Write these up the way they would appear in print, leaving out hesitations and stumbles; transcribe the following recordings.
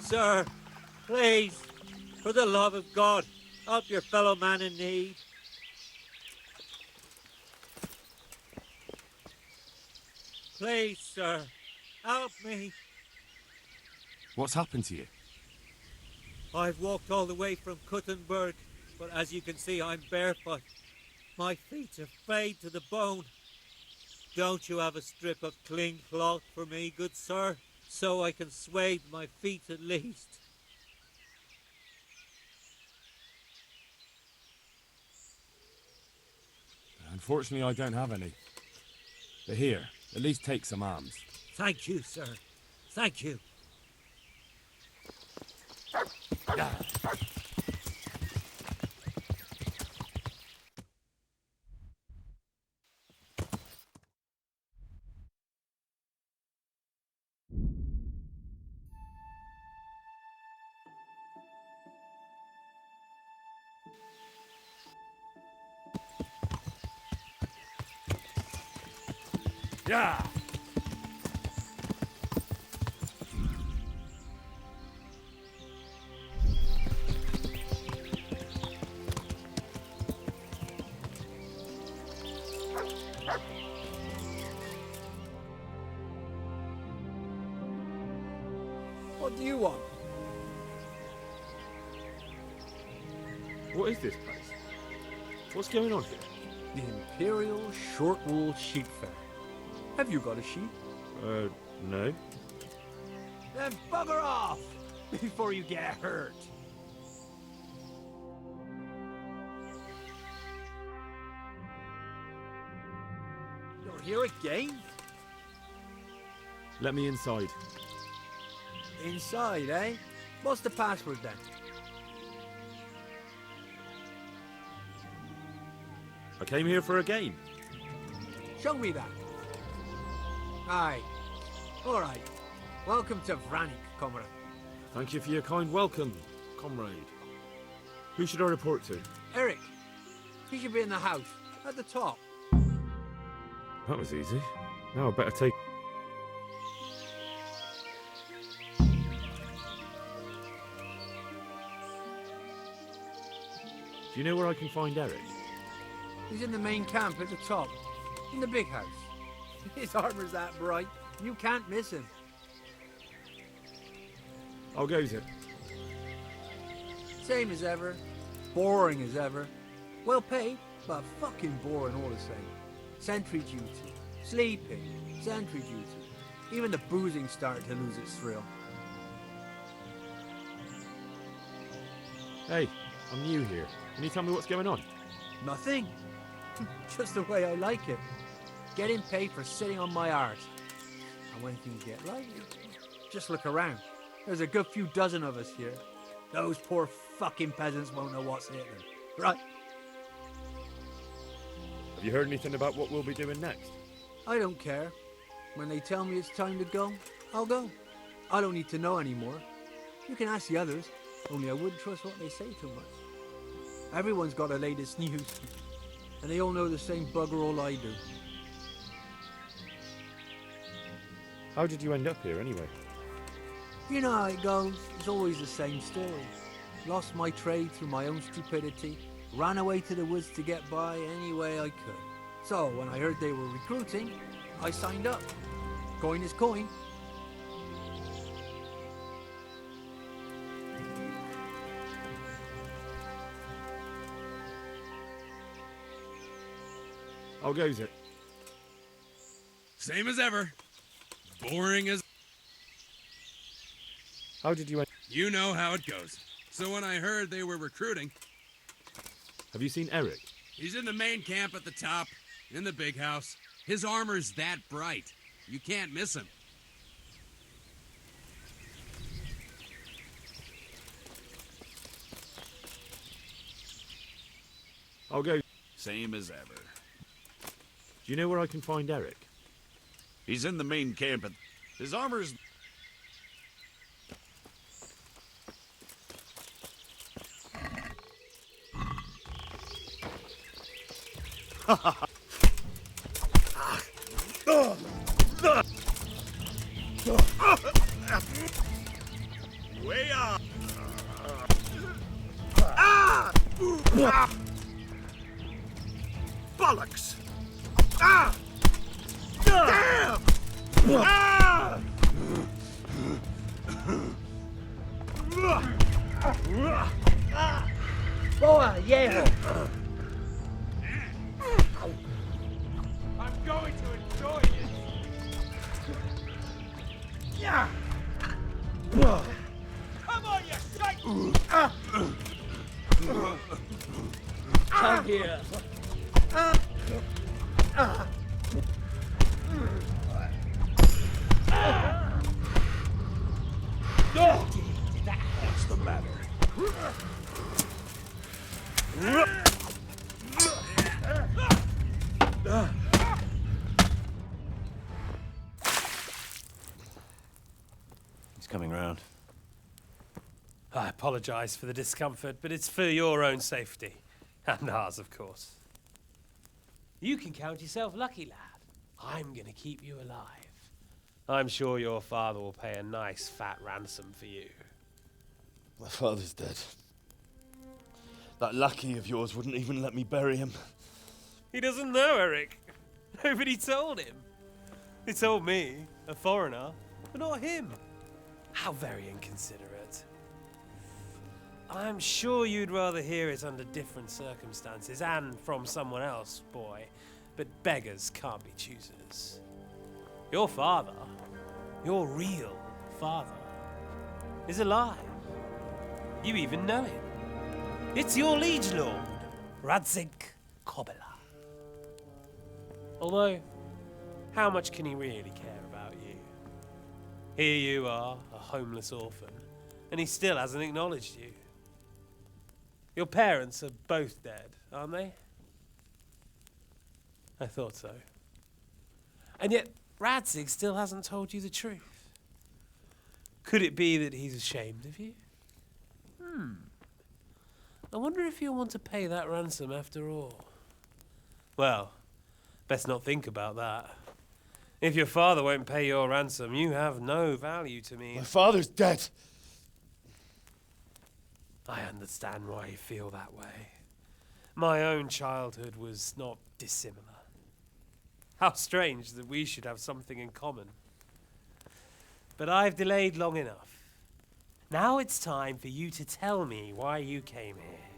Sir, please, for the love of God, help your fellow man in need. Please, sir, help me. What's happened to you? I've walked all the way from Kuttenberg, but as you can see, I'm barefoot. My feet are frayed to the bone. Don't you have a strip of clean cloth for me, good sir, so I can swathe my feet at least? Unfortunately, I don't have any. But here, at least take some alms. Thank you, sir. Thank you. Yeah! What do you want? What is this place? What's going on here? The Imperial Short Wool Sheep Fair. Have you got a sheep? No. Then bugger off before you get hurt. You're here again? Let me inside. Inside, eh? What's the password then? I came here for a game. Show me that. Aye. Alright. Welcome to Vranik, comrade. Thank you for your kind welcome, comrade. Who should I report to? Eric. He should be in the house, at the top. That was easy. Now I better take... Do you know where I can find Eric? He's in the main camp at the top, in the big house. His armor's that bright, you can't miss him. I'll go to it. Same as ever, boring as ever. Well paid, but fucking boring all the same. Sentry duty, sleeping, sentry duty. Even the boozing started to lose its thrill. Hey, I'm new here. Can you tell me what's going on? Nothing. Just the way I like it. Getting paid for sitting on my arse. And when things get right, just look around. There's a good few dozen of us here. Those poor fucking peasants won't know what's hit them. Right? Have you heard anything about what we'll be doing next? I don't care. When they tell me it's time to go, I'll go. I don't need to know anymore. You can ask the others, only I wouldn't trust what they say too much. Everyone's got the latest news, and they all know the same bugger all I do. How did you end up here anyway? You know how it goes. It's always the same story. Lost my trade through my own stupidity, ran away to the woods to get by any way I could. So when I heard they were recruiting, I signed up. Coin is coin. How goes it? Same as ever. Boring as... How did you end... You know how it goes. So when I heard they were recruiting... Have you seen Eric? He's in the main camp at the top, in the big house. His armor's that bright. You can't miss him. I'll go. Same as ever. Do you know where I can find Eric? He's in the main camp and his armor's... Bollocks! Ah! Damn! Ah! Boa, yeah. I'm going to enjoy it. Yeah. Come on, you shite! Come here. What's the matter? He's coming round. I apologize for the discomfort, but it's for your own safety. And ours, of course. You can count yourself lucky, lad. I'm gonna keep you alive. I'm sure your father will pay a nice fat ransom for you. My father's dead. That lackey of yours wouldn't even let me bury him. He doesn't know, Eric. Nobody told him. He told me, a foreigner, but not him. How very inconsiderate. I'm sure you'd rather hear it under different circumstances and from someone else, boy. But beggars can't be choosers. Your father, your real father, is alive. You even know him. It's your liege lord, Radzig Kobyla. Although, how much can he really care about you? Here you are, a homeless orphan, and he still hasn't acknowledged you. Your parents are both dead, aren't they? I thought so. And yet, Radzig still hasn't told you the truth. Could it be that he's ashamed of you? I wonder if you'll want to pay that ransom after all. Well, best not think about that. If your father won't pay your ransom, you have no value to me. My father's dead. I understand why you feel that way. My own childhood was not dissimilar. How strange that we should have something in common. But I've delayed long enough. Now it's time for you to tell me why you came here.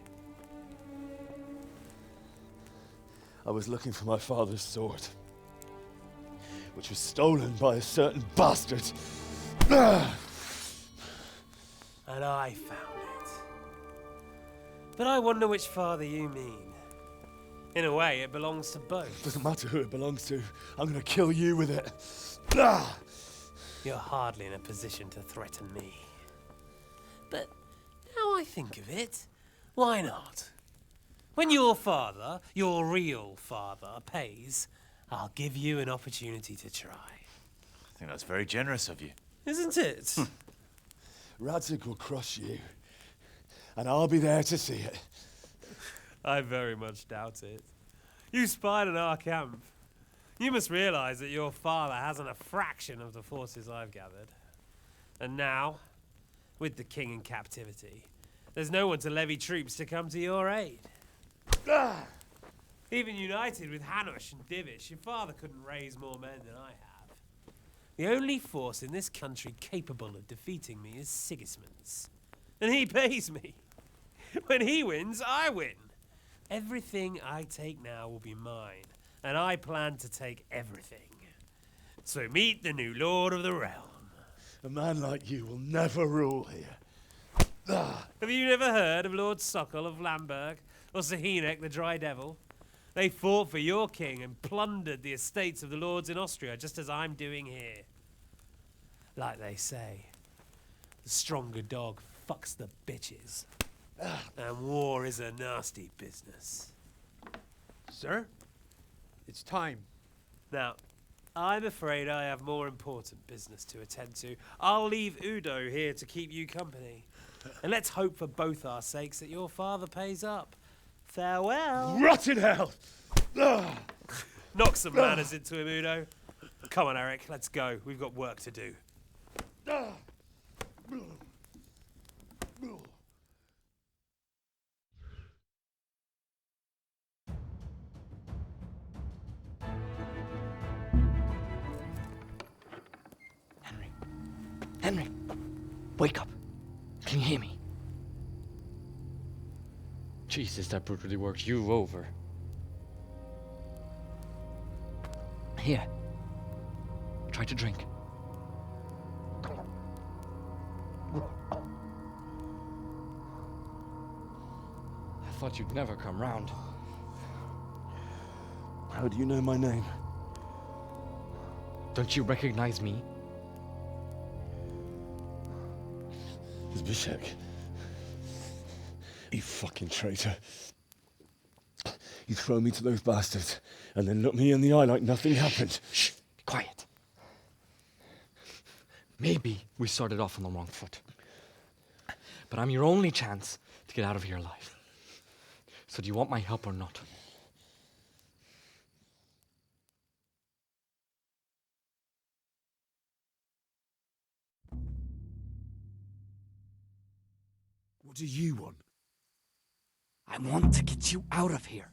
I was looking for my father's sword, which was stolen by a certain bastard. And I found it. But I wonder which father you mean. In a way, it belongs to both. Doesn't matter who it belongs to. I'm gonna kill you with it. You're hardly in a position to threaten me. But now I think of it, why not? When your father, your real father, pays, I'll give you an opportunity to try. I think that's very generous of you. Isn't it? Radzig will crush you, and I'll be there to see it. I very much doubt it. You spied on our camp. You must realize that your father hasn't a fraction of the forces I've gathered. And now, with the king in captivity, there's no one to levy troops to come to your aid. Even united with Hanush and Divish, your father couldn't raise more men than I have. The only force in this country capable of defeating me is Sigismund's. And he pays me. When he wins, I win. Everything I take now will be mine, and I plan to take everything. So meet the new lord of the realm. A man like you will never rule here. Have you never heard of Lord Sokol of Lamberg, or Sahinek the Dry Devil? They fought for your king and plundered the estates of the lords in Austria, just as I'm doing here. Like they say, the stronger dog fucks the bitches. And war is a nasty business. Sir, it's time. Now, I'm afraid I have more important business to attend to. I'll leave Udo here to keep you company. And let's hope for both our sakes that your father pays up. Farewell. Rot in hell! Knock some manners into him, Udo. Come on, Eric, let's go. We've got work to do. Henry, wake up. Can you hear me? Jesus, that brutally worked you over. Here. Try to drink. I thought you'd never come round. How do you know my name? Don't you recognize me? Zbyszek. You fucking traitor. You throw me to those bastards and then look me in the eye like nothing happened. Shh, be quiet. Maybe we started off on the wrong foot. But I'm your only chance to get out of here alive. So do you want my help or not? What do you want? I want to get you out of here.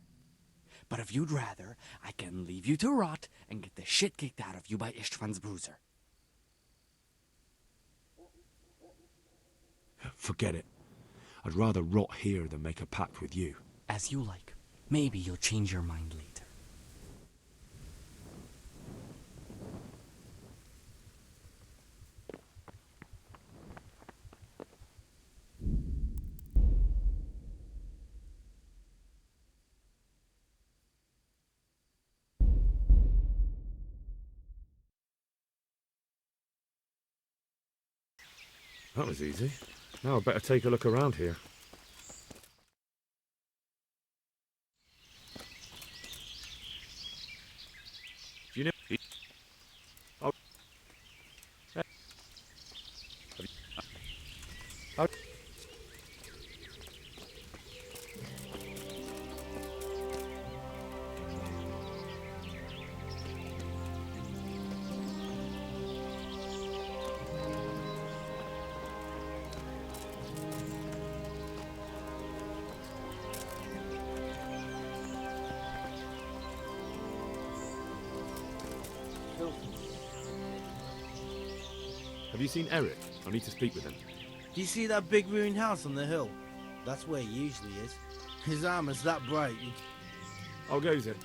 But if you'd rather, I can leave you to rot and get the shit kicked out of you by István's bruiser. Forget it. I'd rather rot here than make a pact with you. As you like. Maybe you'll change your mind later. That was easy. Now I'd better take a look around here. Do you know? Oh. Hey. Oh. Have you seen Eric? I need to speak with him. Do you see that big ruined house on the hill? That's where he usually is. His armor's that bright. How goes it?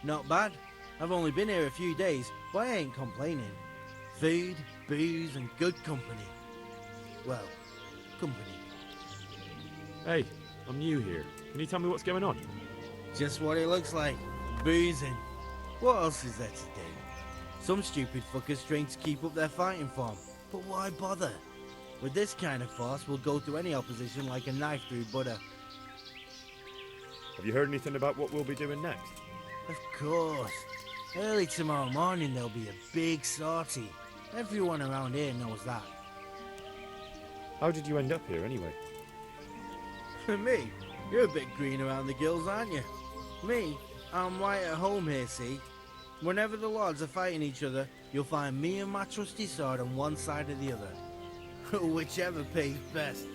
Not bad. I've only been here a few days, but I ain't complaining. Food, booze, and good company. Well, company. Hey, I'm new here. Can you tell me what's going on? Just what it looks like. Boozing. What else is there to do? Some stupid fuckers train to keep up their fighting form, but why bother? With this kind of farce, we'll go through any opposition like a knife through butter. Have you heard anything about what we'll be doing next? Of course. Early tomorrow morning there'll be a big sortie. Everyone around here knows that. How did you end up here anyway? Me? You're a bit green around the gills, aren't you? Me? I'm right at home here, see? Whenever the lords are fighting each other, you'll find me and my trusty sword on one side or the other. Whichever pays best.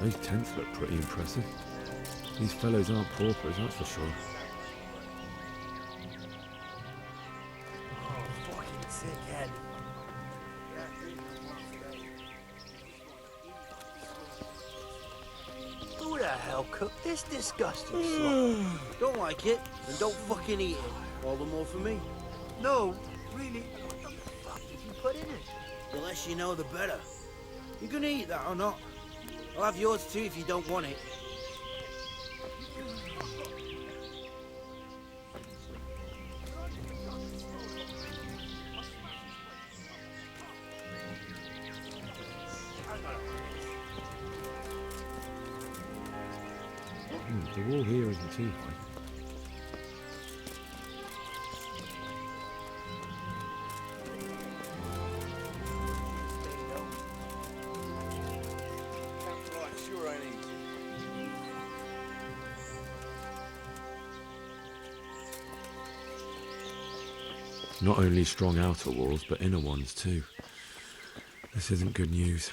Those tents look pretty impressive. These fellows aren't paupers, that's for sure. Oh, fucking sick head. Who the hell cooked this disgusting stuff? Don't like it, then don't fucking eat it. All the more for me. No, really, what the fuck did you put in it? The less you know, the better. You gonna eat that or not? I'll have yours too if you don't want it. The wall here isn't too high. Not only strong outer walls, but inner ones too. This isn't good news.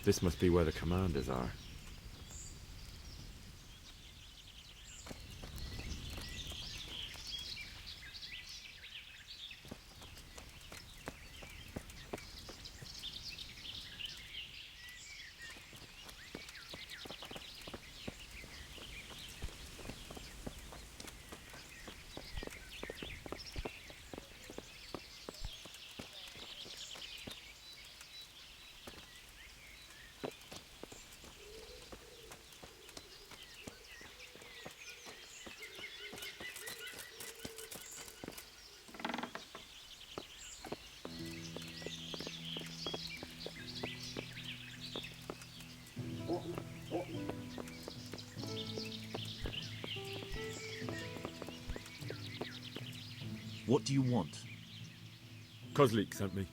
This must be where the commanders are. What do you want? Kozlik sent me.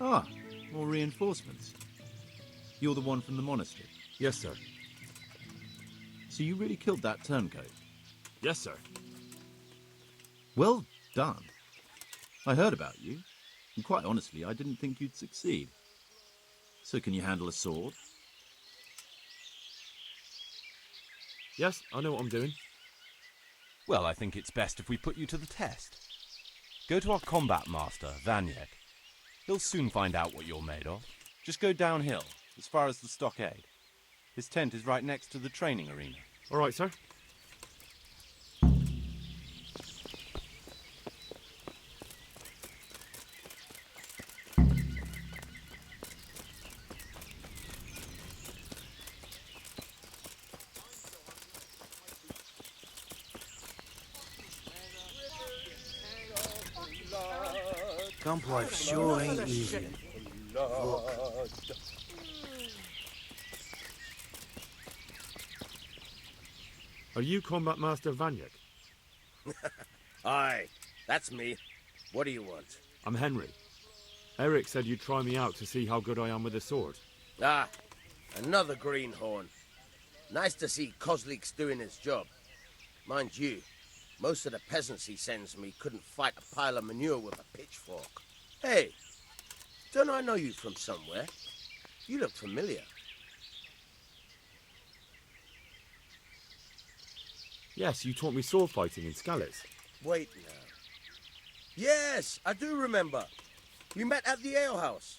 Ah, more reinforcements. You're the one from the monastery? Yes, sir. So you really killed that turncoat? Yes, sir. Well done. I heard about you, and quite honestly, I didn't think you'd succeed. So can you handle a sword? Yes, I know what I'm doing. Well, I think it's best if we put you to the test. Go to our combat master, Vanyek. He'll soon find out what you're made of. Just go downhill, as far as the stockade. His tent is right next to the training arena. All right, sir. Camp life sure ain't easy. Look. Are you Combat Master Vanyek? Aye, that's me. What do you want? I'm Henry. Eric said you'd try me out to see how good I am with a sword. Ah, another greenhorn. Nice to see Kozlik's doing his job. Mind you, most of the peasants he sends me couldn't fight a pile of manure with a pitchfork. Hey, don't I know you from somewhere? You look familiar. Yes, you taught me sword fighting in Skalitz. Wait now. Yes, I do remember. We met at the alehouse.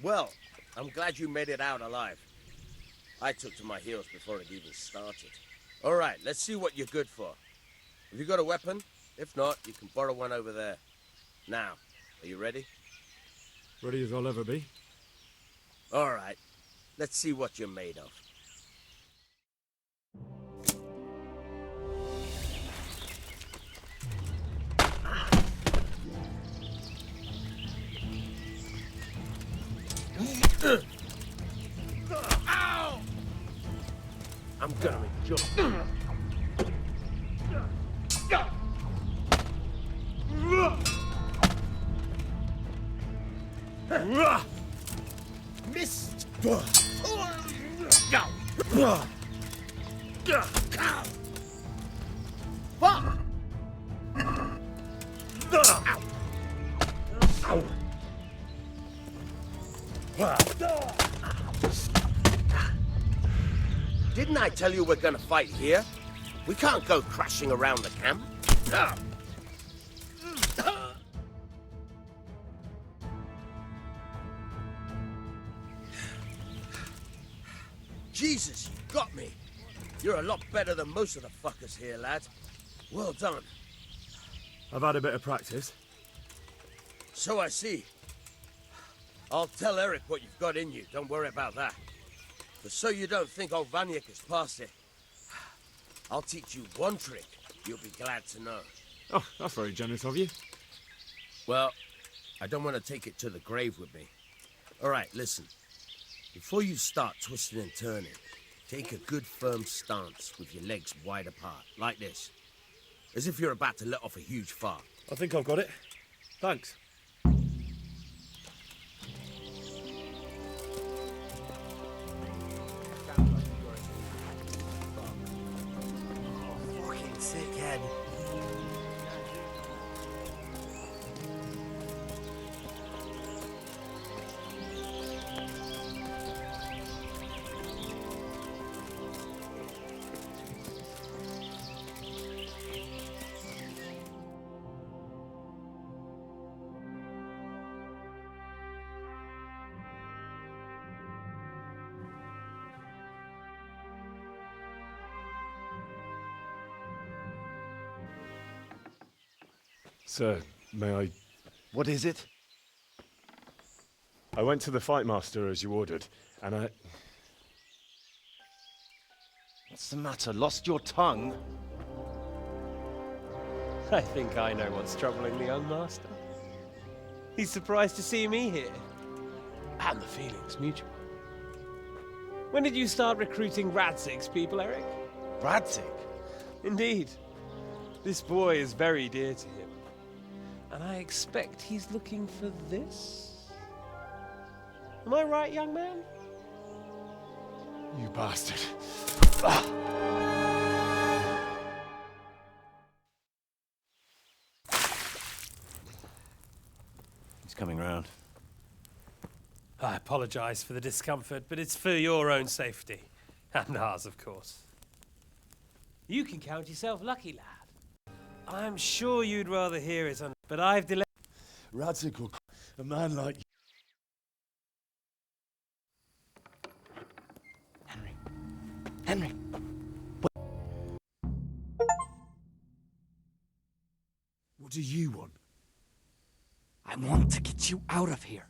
Well, I'm glad you made it out alive. I took to my heels before it even started. All right, let's see what you're good for. Have you got a weapon? If not, you can borrow one over there. Now, are you ready? Ready as I'll ever be. All right, let's see what you're made of. Ow! I'm gonna enjoy. Missed. Didn't I tell you we're gonna fight here? We can't go crashing around the camp. Jesus, you got me. You're a lot better than most of the fuckers here, lad. Well done. I've had a bit of practice. So I see. I'll tell Eric what you've got in you. Don't worry about that. But so you don't think old Vanyek has passed it, I'll teach you one trick you'll be glad to know. Oh, that's very generous of you. Well, I don't want to take it to the grave with me. All right, listen. Before you start twisting and turning, take a good firm stance with your legs wide apart, like this. As if you're about to let off a huge fart. I think I've got it. Thanks. Fucking sick head. Sir, may I... What is it? I went to the fight master as you ordered, and I... What's the matter? Lost your tongue? I think I know what's troubling the young master. He's surprised to see me here. And the feeling's mutual. When did you start recruiting Radzig's people, Eric? Radzig? Indeed. This boy is very dear to him. And I expect he's looking for this? Am I right, young man? You bastard. He's coming round. I apologize for the discomfort, but it's for your own safety. And ours, of course. You can count yourself lucky, lad. I'm sure you'd rather hear it, but I've delayed... Radzig will... A man like you... Henry! What do you want? I want to get you out of here.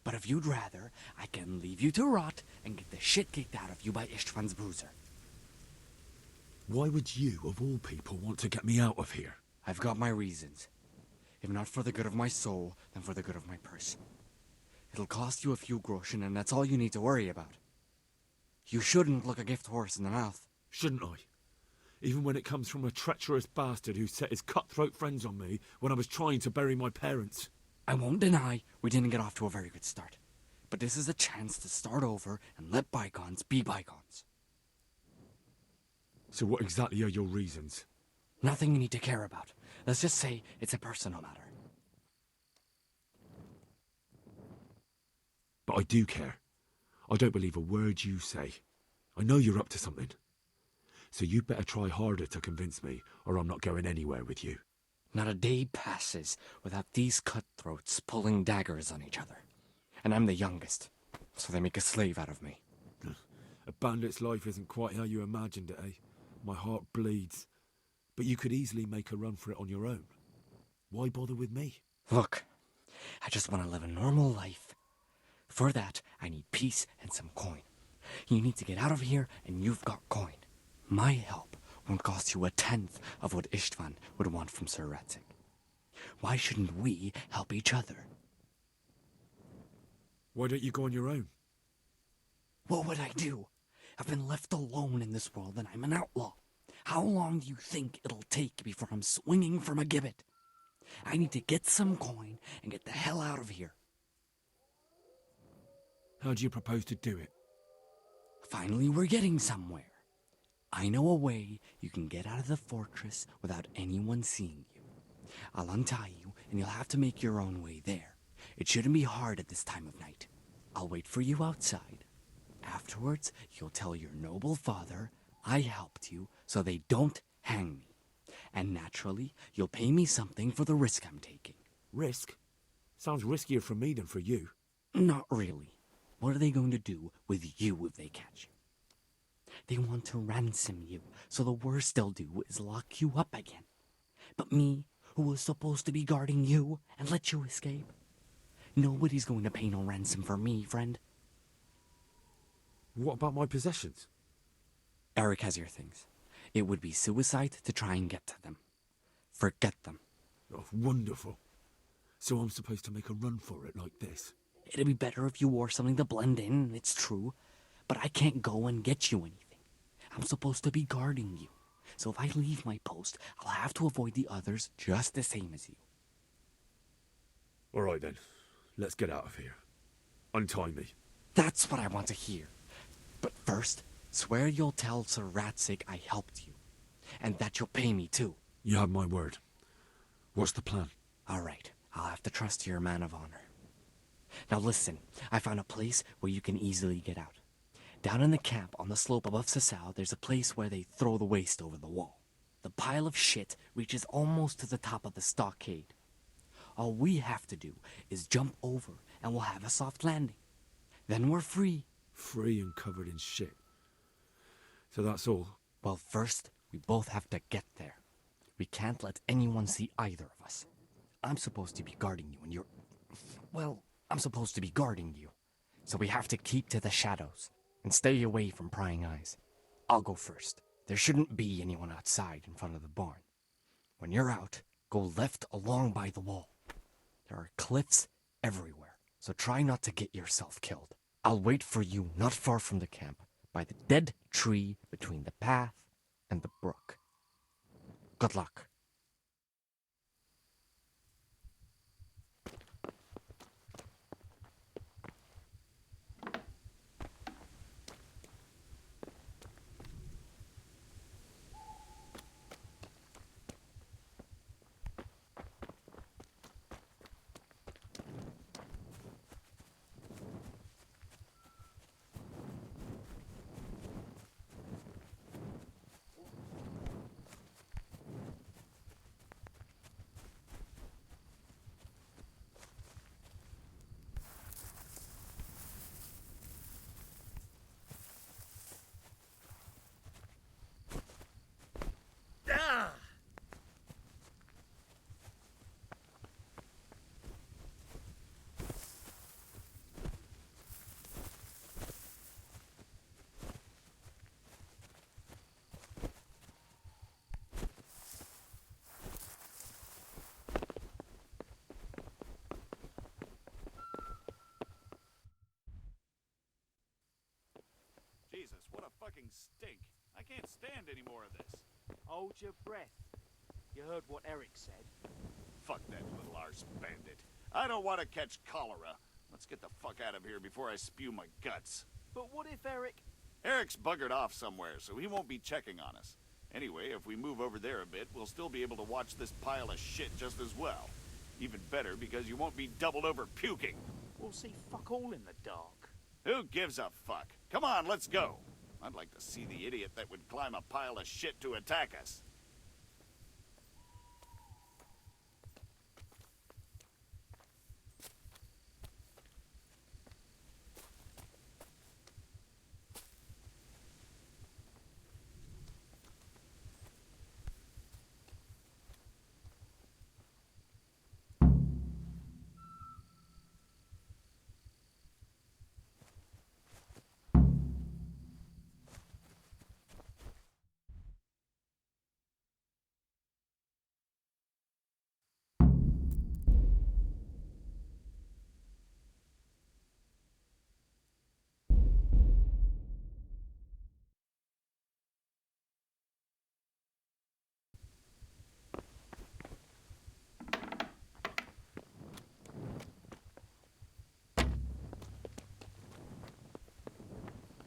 But if you'd rather, I can leave you to rot and get the shit kicked out of you by Istvan's bruiser. Why would you, of all people, want to get me out of here? I've got my reasons. If not for the good of my soul, then for the good of my purse. It'll cost you a few groschen, and that's all you need to worry about. You shouldn't look a gift horse in the mouth. Shouldn't I? Even when it comes from a treacherous bastard who set his cutthroat friends on me when I was trying to bury my parents. I won't deny we didn't get off to a very good start. But this is a chance to start over and let bygones be bygones. So what exactly are your reasons? Nothing you need to care about. Let's just say it's a personal matter. But I do care. I don't believe a word you say. I know you're up to something. So you better try harder to convince me, or I'm not going anywhere with you. Not a day passes without these cutthroats pulling daggers on each other. And I'm the youngest, so they make a slave out of me. A bandit's life isn't quite how you imagined it, eh? My heart bleeds. But you could easily make a run for it on your own. Why bother with me? Look, I just want to live a normal life. For that, I need peace and some coin. You need to get out of here, and you've got coin. My help won't cost you a tenth of what Istvan would want from Sir Radzig. Why shouldn't we help each other? Why don't you go on your own? What would I do? I've been left alone in this world, and I'm an outlaw. How long do you think it'll take before I'm swinging from a gibbet? I need to get some coin and get the hell out of here. How do you propose to do it? Finally, we're getting somewhere. I know a way you can get out of the fortress without anyone seeing you. I'll untie you, and you'll have to make your own way there. It shouldn't be hard at this time of night. I'll wait for you outside. Afterwards, you'll tell your noble father I helped you so they don't hang me. And naturally, you'll pay me something for the risk I'm taking. Risk? Sounds riskier for me than for you. Not really. What are they going to do with you if they catch you? They want to ransom you, so the worst they'll do is lock you up again. But me, who was supposed to be guarding you and let you escape? Nobody's going to pay no ransom for me, friend. What about my possessions? Eric has your things. It would be suicide to try and get to them. Forget them. Oh, wonderful. So I'm supposed to make a run for it like this? It'd be better if you wore something to blend in, it's true. But I can't go and get you anything. I'm supposed to be guarding you. So if I leave my post, I'll have to avoid the others just the same as you. All right then. Let's get out of here. Untie me. That's what I want to hear. But first, swear you'll tell Sir Radzig I helped you. And that you'll pay me too. You have my word. What's the plan? All right. I'll have to trust your man of honor. Now listen, I found a place where you can easily get out. Down in the camp on the slope above Sasau, there's a place where they throw the waste over the wall. The pile of shit reaches almost to the top of the stockade. All we have to do is jump over and we'll have a soft landing. Then we're free. Free and covered in shit. So that's all? Well, first, we both have to get there. We can't let anyone see either of us. I'm supposed to be guarding you and you're... Well, I'm supposed to be guarding you. So we have to keep to the shadows and stay away from prying eyes. I'll go first. There shouldn't be anyone outside in front of the barn. When you're out, go left along by the wall. There are cliffs everywhere, so try not to get yourself killed. I'll wait for you not far from the camp, by the dead tree between the path and the brook. Good luck. Jesus, what a fucking stink. I can't stand any more of this. Hold your breath. You heard what Eric said. Fuck that little arse bandit. I don't want to catch cholera. Let's get the fuck out of here before I spew my guts. But what if Eric... Eric's buggered off somewhere, so he won't be checking on us. Anyway, if we move over there a bit, we'll still be able to watch this pile of shit just as well. Even better, because you won't be doubled over puking. We'll see fuck all in the dark. Who gives a fuck? Come on, let's go. I'd like to see the idiot that would climb a pile of shit to attack us.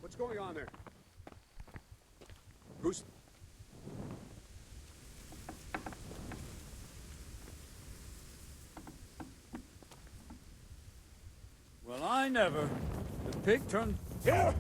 What's going on there? Who's... Well, I never. The pig turned... Here!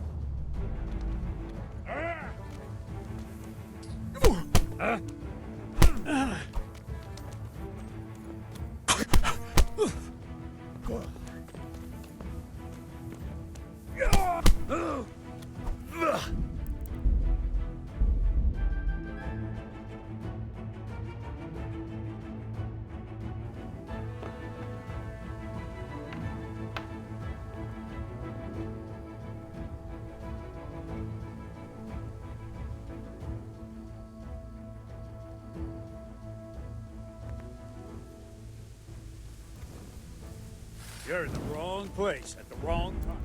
You're in the wrong place at the wrong time.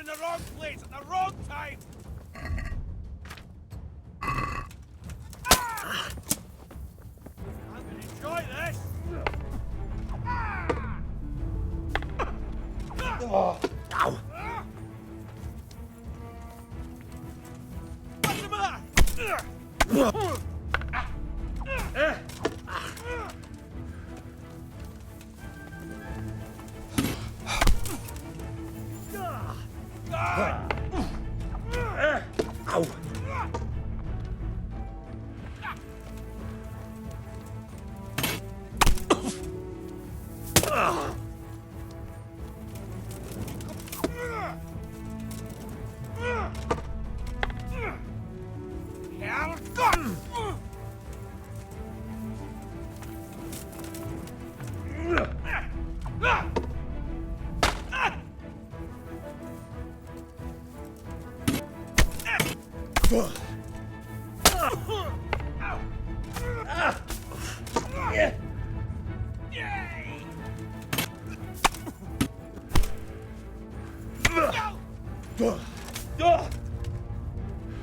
in the wrong place at the wrong time! I'm gonna enjoy this! Ow! What's the matter? Ow!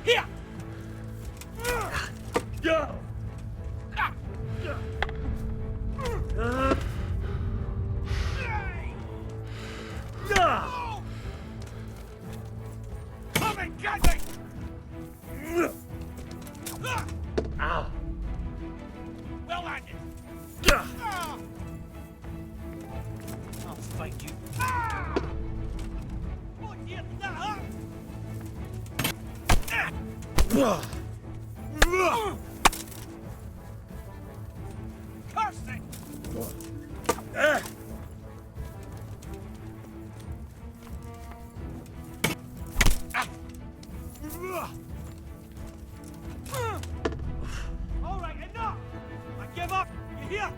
Here! Come and get me! Well landed! I'll fight you. Oh, dear, that hurt! Curse it! All right, enough! I give up. You hear?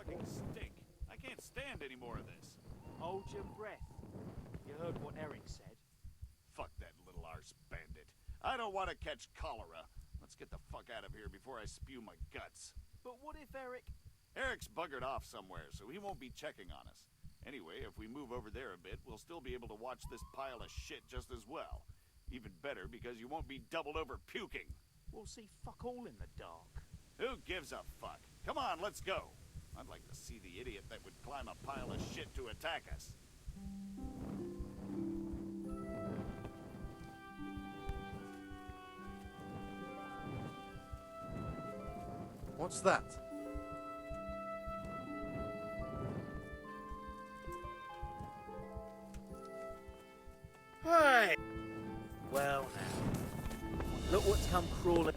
fucking stink. I can't stand any more of this. Hold your breath. You heard what Eric said. Fuck that little arse bandit. I don't want to catch cholera. Let's get the fuck out of here before I spew my guts. But what if Eric... Eric's buggered off somewhere, so he won't be checking on us. Anyway, if we move over there a bit, we'll still be able to watch this pile of shit just as well. Even better, because you won't be doubled over puking. We'll see fuck all in the dark. Who gives a fuck? Come on, let's go. I'd like to see the idiot that would climb a pile of shit to attack us. What's that? Hey! Well, now, look what's come crawling.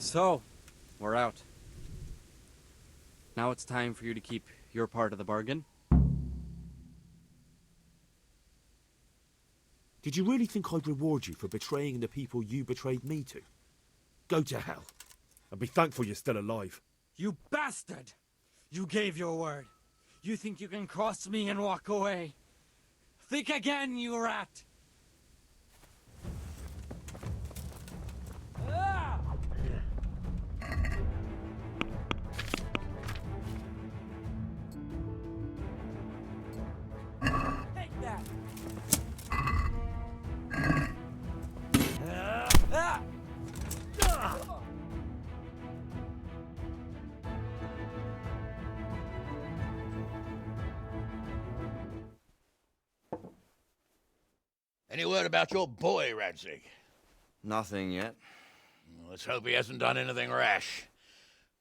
So, we're out. Now it's time for you to keep your part of the bargain. Did you really think I'd reward you for betraying the people you betrayed me to? Go to hell. And be thankful you're still alive. You bastard! You gave your word. You think you can cross me and walk away? Think again, you rat! Take that! Any word about your boy, Radzig? Nothing yet. Let's hope he hasn't done anything rash.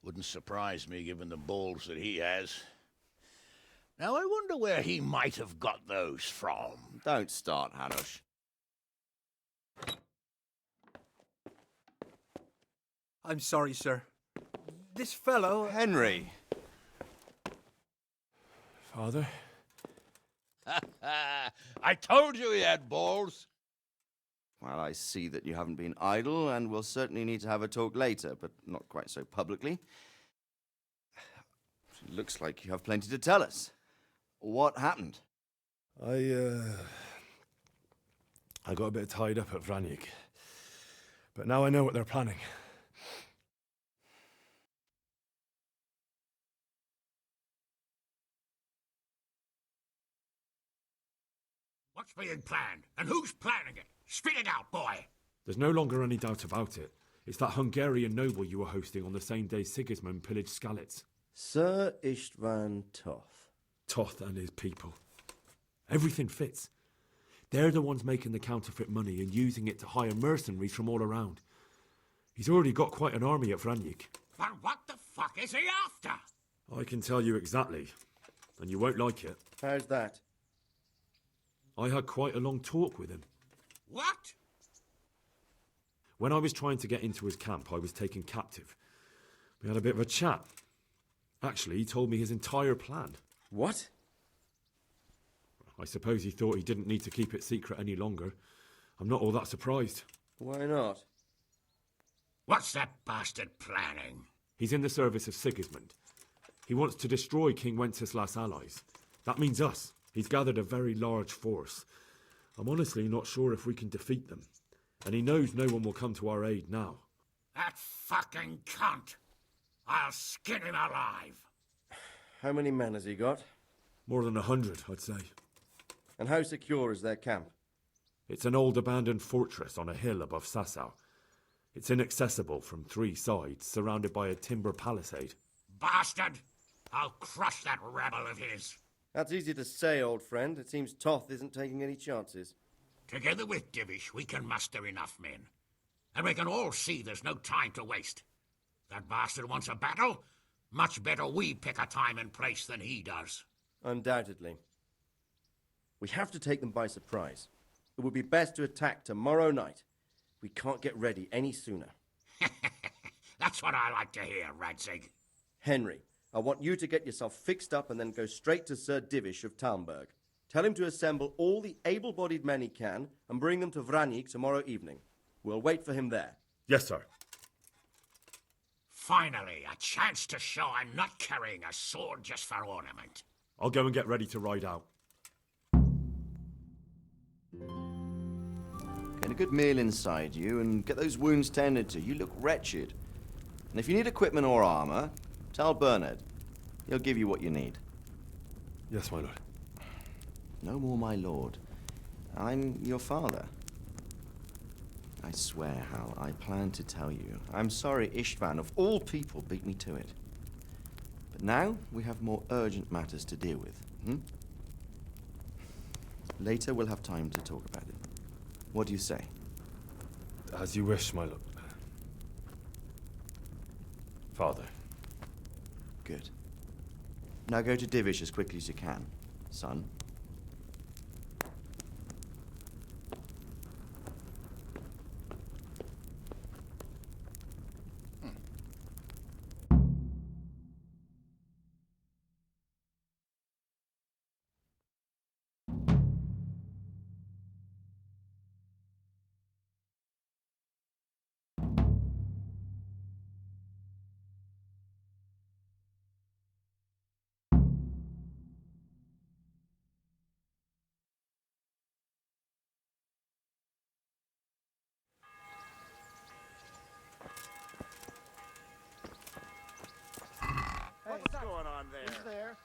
Wouldn't surprise me, given the balls that he has. Now, I wonder where he might have got those from. Don't start, Hanush. I'm sorry, sir. This fellow... Henry! Father? I told you he had balls. Well, I see that you haven't been idle, and we'll certainly need to have a talk later, but not quite so publicly. It looks like you have plenty to tell us. What happened? I got a bit tied up at Vranyik. But now I know what they're planning. What's being planned? And who's planning it? Spit it out, boy! There's no longer any doubt about it. It's that Hungarian noble you were hosting on the same day Sigismund pillaged Skalitz. Sir Istvan Toth. Toth and his people. Everything fits. They're the ones making the counterfeit money and using it to hire mercenaries from all around. He's already got quite an army at Vranyik. But what the fuck is he after? I can tell you exactly, and you won't like it. How's that? I had quite a long talk with him. What? When I was trying to get into his camp, I was taken captive. We had a bit of a chat. Actually, he told me his entire plan. What? I suppose he thought he didn't need to keep it secret any longer. I'm not all that surprised. Why not? What's that bastard planning? He's in the service of Sigismund. He wants to destroy King Wenceslas' allies. That means us. He's gathered a very large force. I'm honestly not sure if we can defeat them. And he knows no one will come to our aid now. That fucking cunt! I'll skin him alive! How many men has he got? More than 100, I'd say. And how secure is their camp? It's an old abandoned fortress on a hill above Sasau. It's inaccessible from 3 sides, surrounded by a timber palisade. Bastard! I'll crush that rebel of his! That's easy to say, old friend. It seems Toth isn't taking any chances. Together with Divish, we can muster enough men. And we can all see there's no time to waste. That bastard wants a battle? Much better we pick a time and place than he does. Undoubtedly. We have to take them by surprise. It would be best to attack tomorrow night. We can't get ready any sooner. That's what I like to hear, Radzig. Henry, I want you to get yourself fixed up and then go straight to Sir Divish of Talmberg. Tell him to assemble all the able-bodied men he can and bring them to Vranyik tomorrow evening. We'll wait for him there. Yes, sir. Finally, a chance to show I'm not carrying a sword just for ornament. I'll go and get ready to ride out. Get a good meal inside you and get those wounds tended to. You look wretched. And if you need equipment or armor, tell Bernard. He'll give you what you need. Yes, my lord. No more, my lord. I'm your father. I swear, Hal, I plan to tell you. I'm sorry Istvan, of all people, beat me to it. But now we have more urgent matters to deal with. Later we'll have time to talk about it. What do you say? As you wish, my lord. Father. Good. Now go to Divish as quickly as you can, son. What's going on there? Who's there?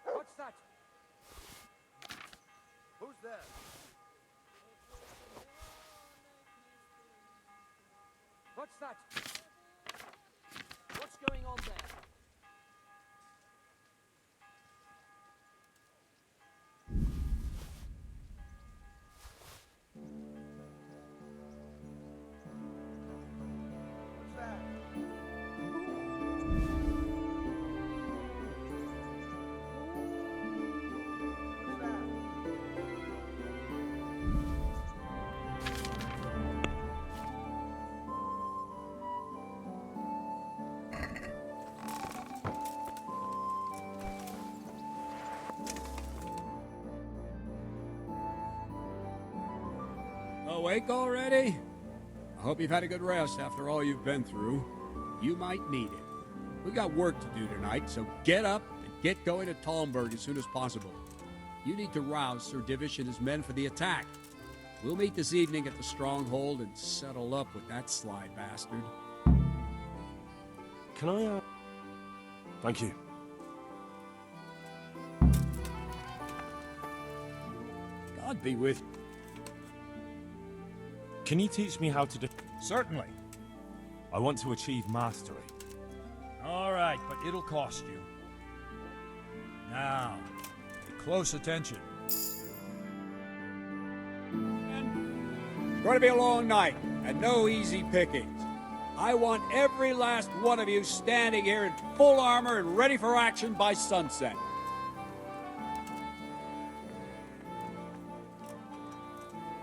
What's that? Who's there? What's that? What's going on there? Awake already? I hope you've had a good rest after all you've been through. You might need it. We got work to do tonight, so get up and get going to Talmberg as soon as possible. You need to rouse Sir Divish and his men for the attack. We'll meet this evening at the stronghold and settle up with that sly bastard. Can I, Thank you. God be with you. Can you teach me how to do... Certainly. I want to achieve mastery. All right, but it'll cost you. Now, pay close attention. It's going to be a long night, and no easy pickings. I want every last one of you standing here in full armor and ready for action by sunset.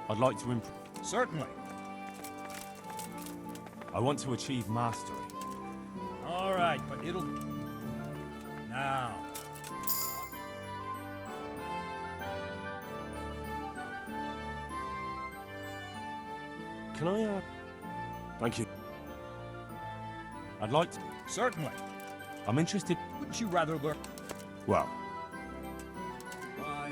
I'd like to improve. Certainly. I want to achieve mastery. All right, but it'll... Now. Can I, Thank you. I'd like to... Certainly. I'm interested... Wouldn't you rather learn... Well... Bye.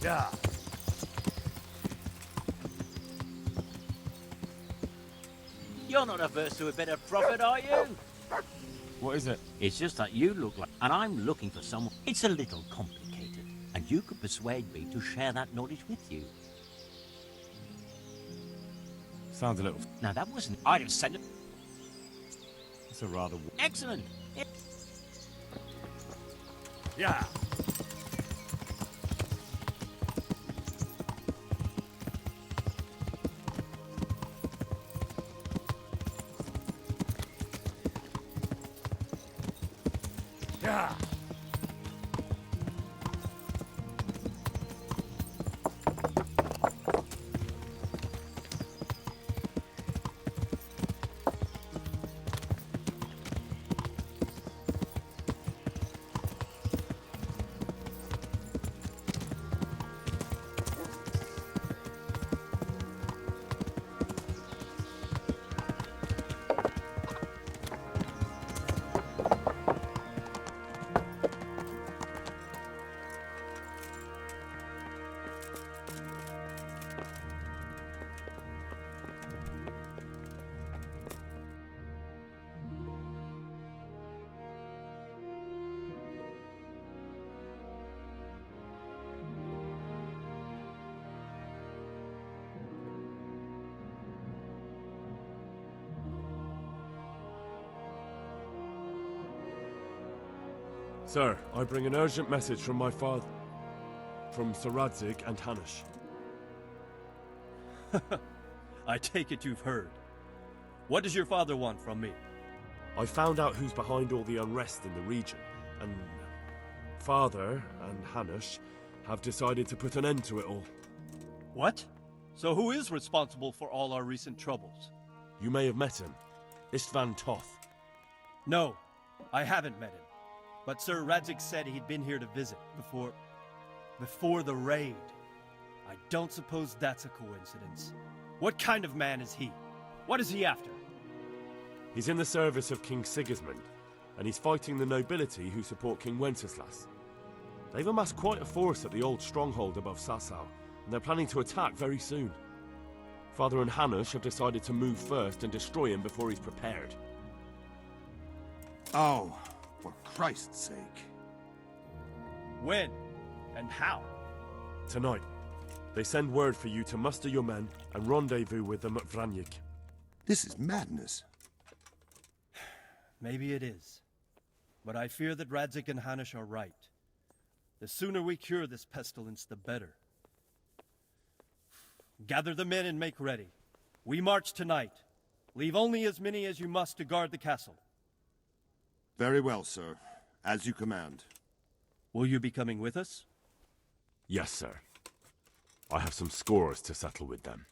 Yeah. You're not averse to a bit of profit, are you? What is it? It's just that you look like... And I'm looking for someone... It's a little complicated. And you could persuade me to share that knowledge with you. Sounds a little... Now, that wasn't... I'd have said it... It's a rather... Excellent. Yeah. Yeah. Sir, I bring an urgent message from my father, from Sir Radzig and Hanush. I take it you've heard. What does your father want from me? I found out who's behind all the unrest in the region, and Father and Hanush have decided to put an end to it all. What? So who is responsible for all our recent troubles? You may have met him, Istvan Toth. No, I haven't met him. But Sir Radzig said he'd been here to visit before the raid. I don't suppose that's a coincidence. What kind of man is he? What is he after? He's in the service of King Sigismund, and he's fighting the nobility who support King Wenceslas. They've amassed quite a force at the old stronghold above Sasau, and they're planning to attack very soon. Father and Hanush have decided to move first and destroy him before he's prepared. Oh, for Christ's sake. When? And how? Tonight. They send word for you to muster your men and rendezvous with them at Vranyik. This is madness. Maybe it is. But I fear that Radzik and Hanish are right. The sooner we cure this pestilence, the better. Gather the men and make ready. We march tonight. Leave only as many as you must to guard the castle. Very well, sir. As you command. Will you be coming with us? Yes, sir. I have some scores to settle with them.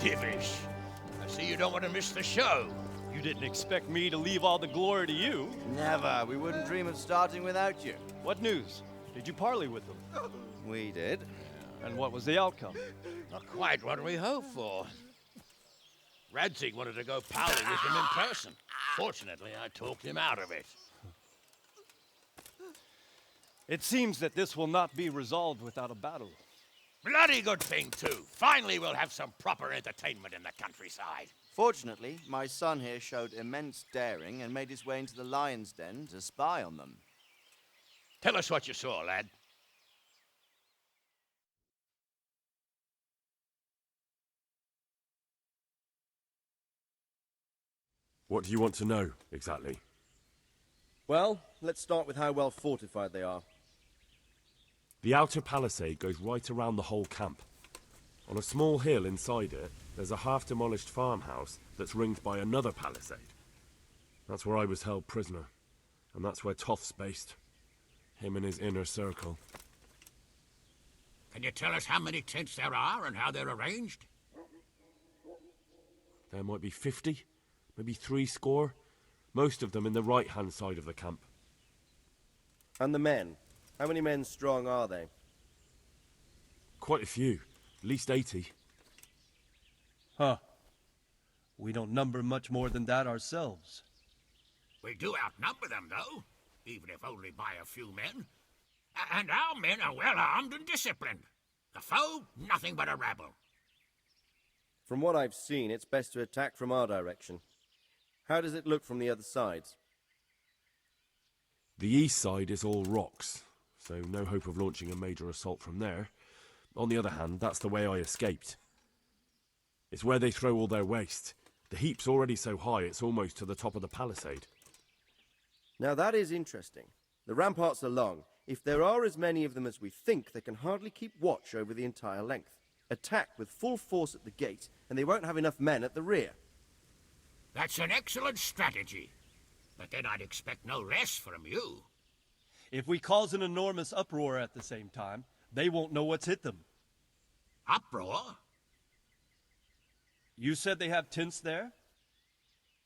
Divish. I see you don't want to miss the show. You didn't expect me to leave all the glory to you. Never. We wouldn't dream of starting without you. What news? Did you parley with them? We did. And what was the outcome? Not quite what we hoped for. Radzik wanted to go parley with him in person. Fortunately, I talked him out of it. It seems that this will not be resolved without a battle. Bloody good thing, too. Finally, we'll have some proper entertainment in the countryside. Fortunately, my son here showed immense daring and made his way into the lion's den to spy on them. Tell us what you saw, lad. What do you want to know, exactly? Well, let's start with how well fortified they are. The outer palisade goes right around the whole camp. On a small hill inside it, there's a half-demolished farmhouse that's ringed by another palisade. That's where I was held prisoner, and that's where Toth's based. Him and his inner circle. Can you tell us how many tents there are and how they're arranged? There might be 50, maybe 70. Most of them in the right-hand side of the camp. And the men? How many men strong are they? Quite a few. At least 80. Huh. We don't number much more than that ourselves. We do outnumber them, though, even if only by a few men. And our men are well armed and disciplined. The foe, nothing but a rabble. From what I've seen, it's best to attack from our direction. How does it look from the other sides? The east side is all rocks, so no hope of launching a major assault from there. On the other hand, that's the way I escaped. It's where they throw all their waste. The heap's already so high it's almost to the top of the palisade. Now that is interesting. The ramparts are long. If there are as many of them as we think, they can hardly keep watch over the entire length. Attack with full force at the gate, and they won't have enough men at the rear. That's an excellent strategy. But then I'd expect no less from you. If we cause an enormous uproar at the same time, they won't know what's hit them. Uproar? You said they have tents there?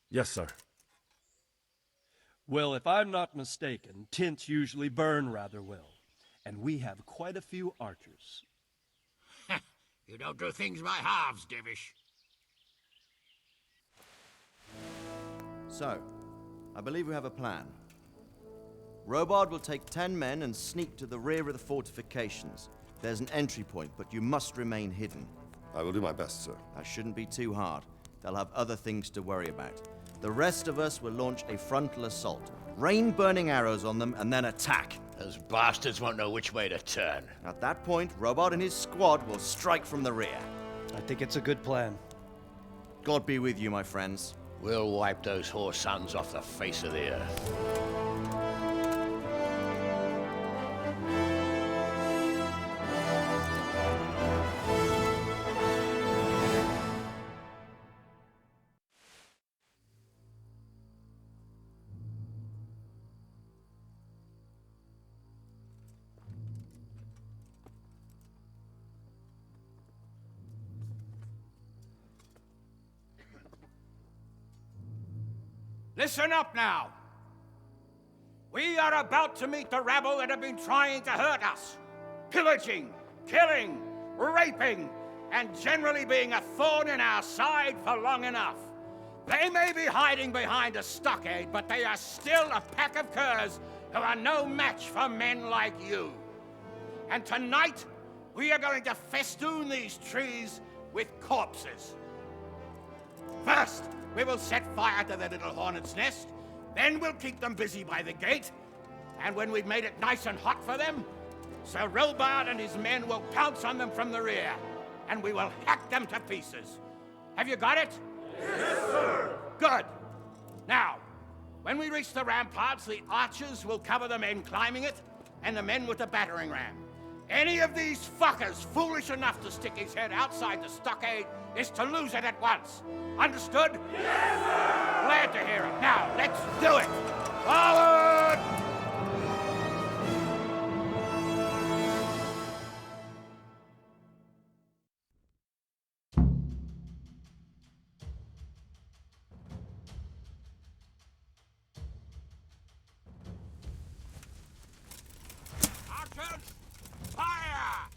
Yes, sir. Well, if I'm not mistaken, tents usually burn rather well. And we have quite a few archers. You don't do things by halves, Divish. So, I believe we have a plan. Robard will take 10 men and sneak to the rear of the fortifications. There's an entry point, but you must remain hidden. I will do my best, sir. That shouldn't be too hard. They'll have other things to worry about. The rest of us will launch a frontal assault. Rain burning arrows on them and then attack. Those bastards won't know which way to turn. At that point, Robot and his squad will strike from the rear. I think it's a good plan. God be with you, my friends. We'll wipe those whore sons off the face of the earth. Listen up now. We are about to meet the rabble that have been trying to hurt us. Pillaging, killing, raping, and generally being a thorn in our side for long enough. They may be hiding behind a stockade, but they are still a pack of curs who are no match for men like you. And tonight, we are going to festoon these trees with corpses. First, we will set fire to their little hornet's nest. Then we'll keep them busy by the gate. And when we've made it nice and hot for them, Sir Rilbard and his men will pounce on them from the rear. And we will hack them to pieces. Have you got it? Yes, sir! Good. Now, when we reach the ramparts, the archers will cover the men climbing it, and the men with the battering ram. Any of these fuckers foolish enough to stick his head outside the stockade is to lose it at once. Understood? Yes, sir! Glad to hear it. Now, let's do it! Forward! Archers, fire!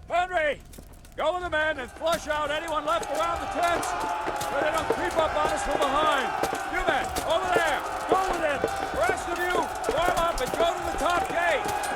Henry! Go with the men and flush out anyone left around the tents so they don't creep up on us from behind. You men, over there! Go with them! The rest of you, form up and go to the top gate!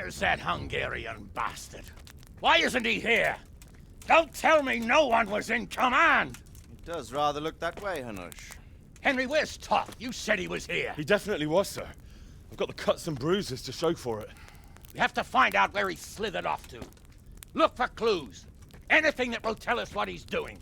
Where's that Hungarian bastard? Why isn't he here? Don't tell me no one was in command! It does rather look that way, Hanush. Henry, where's Toth? You said he was here. He definitely was, sir. I've got the cuts and bruises to show for it. We have to find out where he slithered off to. Look for clues. Anything that will tell us what he's doing.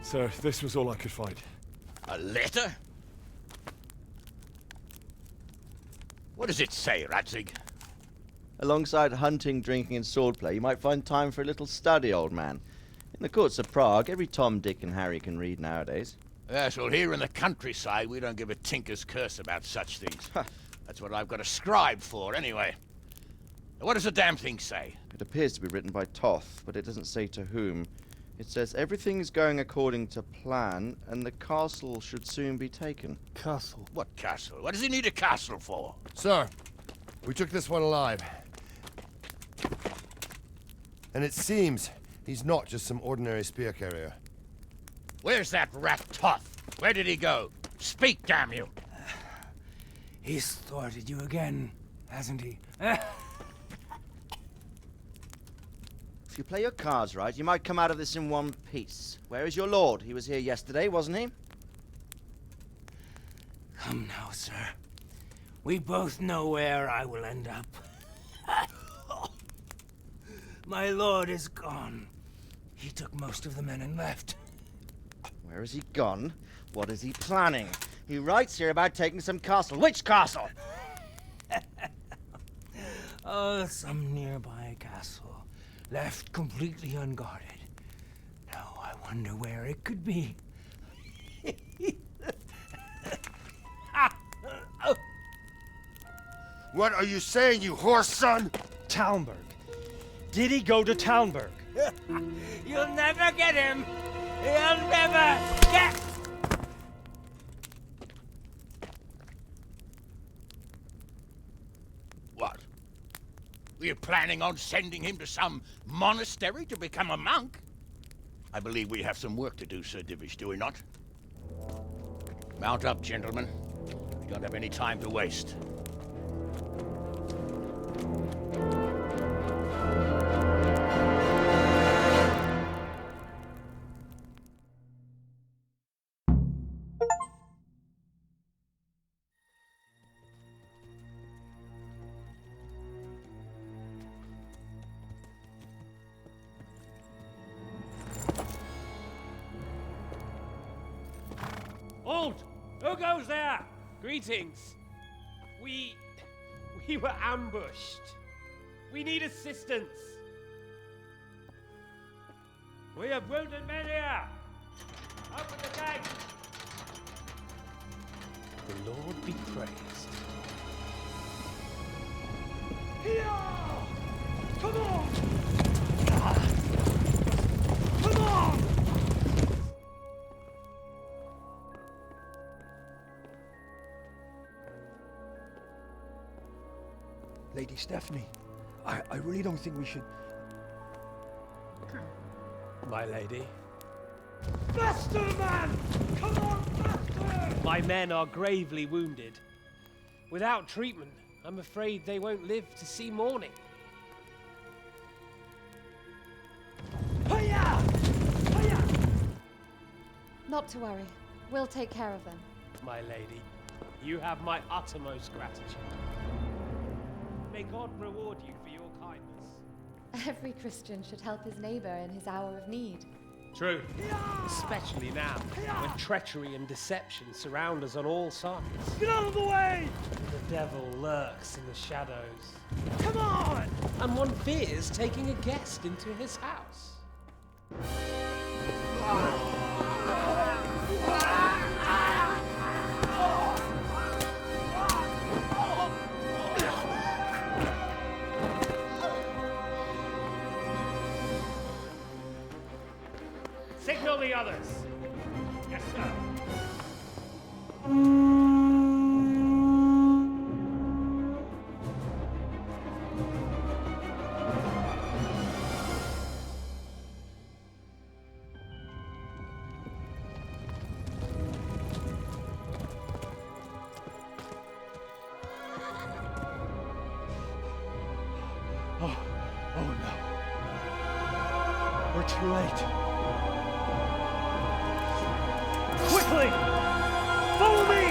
Sir, this was all I could find. A letter? What does it say, Radzig? Alongside hunting, drinking, and swordplay, you might find time for a little study, old man. In the courts of Prague, every Tom, Dick, and Harry can read nowadays. Yes, well, here in the countryside, we don't give a tinker's curse about such things. That's what I've got a scribe for, anyway. What does the damn thing say? It appears to be written by Toth, but it doesn't say to whom. It says everything's going according to plan, and the castle should soon be taken. Castle? What castle? What does he need a castle for? Sir, we took this one alive. And it seems he's not just some ordinary spear carrier. Where's that rat Toth? Where did he go? Speak, damn you! He's thwarted you again, hasn't he? If you play your cards right, you might come out of this in one piece. Where is your lord? He was here yesterday, wasn't he? Come now, sir. We both know where I will end up. My lord is gone. He took most of the men and left. Where has he gone? What is he planning? He writes here about taking some castle. Which castle? Oh, some nearby castle. Left completely unguarded. Now I wonder where it could be. What are you saying, you horse son? Talmberg. Did he go to Talmberg? You'll never get him! You'll never get... What? We're planning on sending him to some monastery to become a monk? I believe we have some work to do, Sir Divish, do we not? Mount up, gentlemen. We don't have any time to waste. goes there? Greetings. We were ambushed. We need assistance. We have wounded men here. Open the gate. The Lord be praised. Here! Come on! Come on! Lady Stephanie, I really don't think we should... My lady. Faster, man! Come on, faster! My men are gravely wounded. Without treatment, I'm afraid they won't live to see morning. Hiya! Hiya! Not to worry. We'll take care of them. My lady, you have my uttermost gratitude. May God reward you for your kindness. Every Christian should help his neighbor in his hour of need. True. Especially now, when treachery and deception surround us on all sides. Get out of the way! The devil lurks in the shadows. Come on! And one fears taking a guest into his house. Signal the others. Yes, sir. Oh no. We're too late. Quickly! Follow me!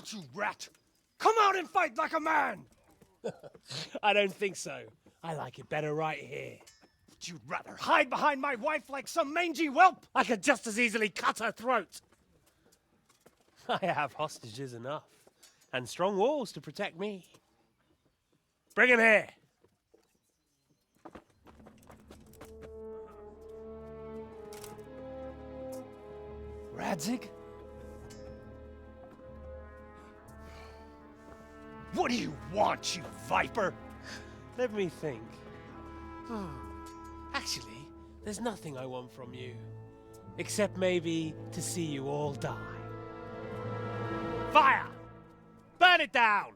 out, you rat! Come out and fight like a man! I don't think so. I like it better right here. Would you rather hide behind my wife like some mangy whelp? I could just as easily cut her throat. I have hostages enough, and strong walls to protect me. Bring him here! Radzig? What do you want, you viper? Let me think. Actually, there's nothing I want from you. Except maybe to see you all die. Fire! Burn it down!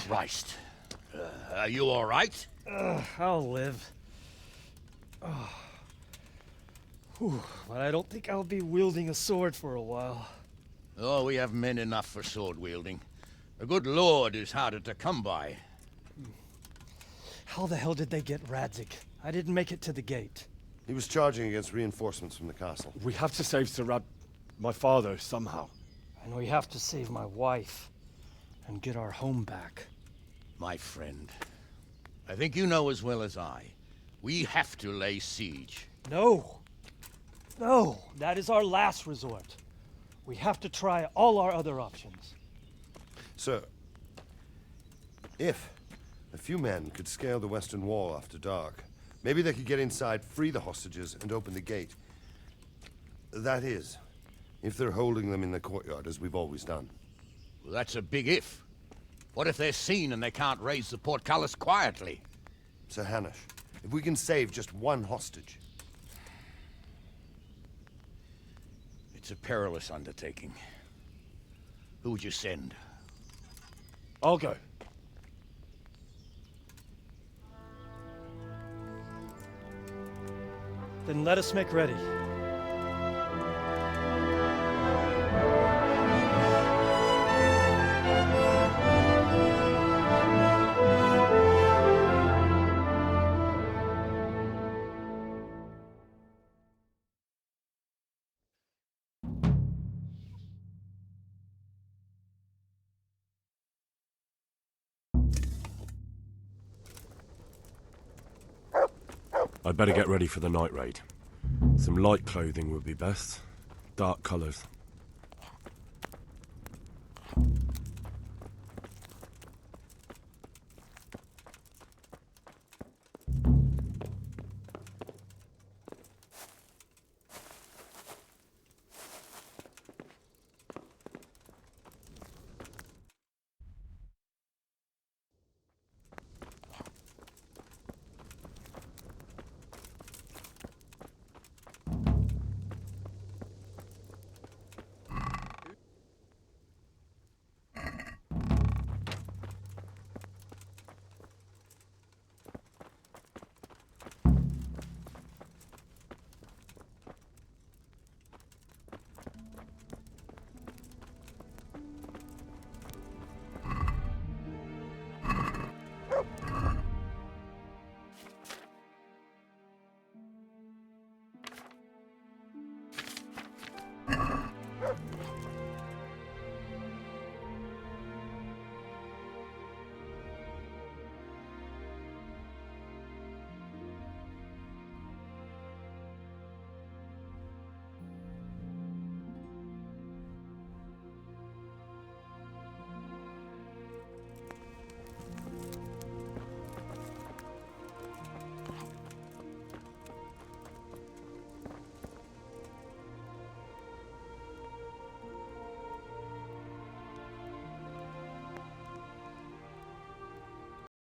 Christ. Are you all right? I'll live. Whew, but I don't think I'll be wielding a sword for a while. Oh, we have men enough for sword wielding. A good lord is harder to come by. How the hell did they get Radzig? I didn't make it to the gate. He was charging against reinforcements from the castle. We have to save Sir my father, somehow. And we have to save my wife and get our home back. My friend, I think you know as well as I. We have to lay siege. No. No, that is our last resort. We have to try all our other options. Sir, if a few men could scale the western wall after dark, maybe they could get inside, free the hostages, and open the gate. That is, if they're holding them in the courtyard, as we've always done. Well, that's a big if. What if they're seen and they can't raise the portcullis quietly? Sir Hanush, if we can save just one hostage. It's a perilous undertaking. Who would you send? I'll go. Then let us make ready. I'd better get ready for the night raid. Some light clothing would be best. Dark colours